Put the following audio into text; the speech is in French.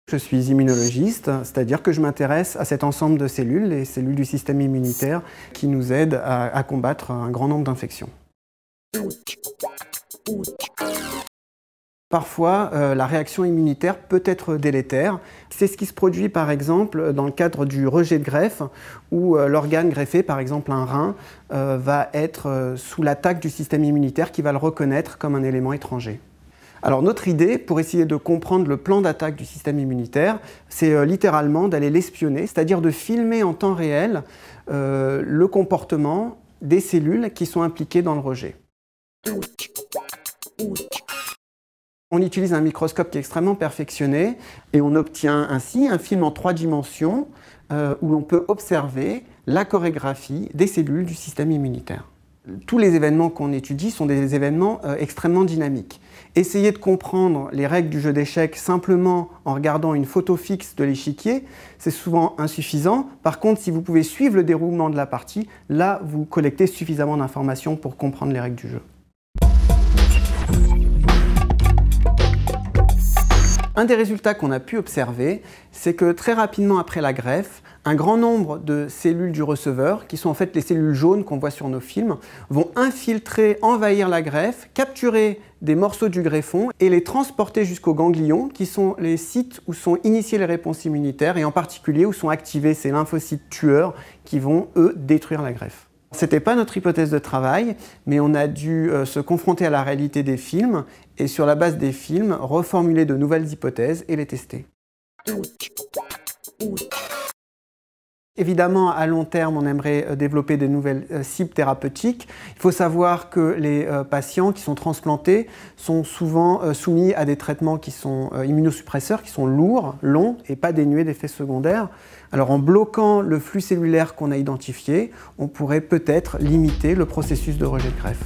Je suis immunologiste, c'est-à-dire que je m'intéresse à cet ensemble de cellules, les cellules du système immunitaire, qui nous aident à combattre un grand nombre d'infections. Parfois, la réaction immunitaire peut être délétère. C'est ce qui se produit par exemple dans le cadre du rejet de greffe, où l'organe greffé, par exemple un rein, va être sous l'attaque du système immunitaire qui va le reconnaître comme un élément étranger. Alors notre idée, pour essayer de comprendre le plan d'attaque du système immunitaire, c'est littéralement d'aller l'espionner, c'est-à-dire de filmer en temps réel le comportement des cellules qui sont impliquées dans le rejet. On utilise un microscope qui est extrêmement perfectionné et on obtient ainsi un film en 3 dimensions où l'on peut observer la chorégraphie des cellules du système immunitaire. Tous les événements qu'on étudie sont des événements extrêmement dynamiques. Essayer de comprendre les règles du jeu d'échecs simplement en regardant une photo fixe de l'échiquier, c'est souvent insuffisant. Par contre, si vous pouvez suivre le déroulement de la partie, là, vous collectez suffisamment d'informations pour comprendre les règles du jeu. Un des résultats qu'on a pu observer, c'est que très rapidement après la greffe, un grand nombre de cellules du receveur, qui sont en fait les cellules jaunes qu'on voit sur nos films, vont infiltrer, envahir la greffe, capturer des morceaux du greffon et les transporter jusqu'aux ganglions, qui sont les sites où sont initiées les réponses immunitaires et en particulier où sont activés ces lymphocytes tueurs qui vont, eux, détruire la greffe. Ce n'était pas notre hypothèse de travail, mais on a dû se confronter à la réalité des films et sur la base des films, reformuler de nouvelles hypothèses et les tester. Évidemment, à long terme, on aimerait développer des nouvelles cibles thérapeutiques. Il faut savoir que les patients qui sont transplantés sont souvent soumis à des traitements qui sont immunosuppresseurs, qui sont lourds, longs et pas dénués d'effets secondaires. Alors en bloquant le flux cellulaire qu'on a identifié, on pourrait peut-être limiter le processus de rejet de greffe.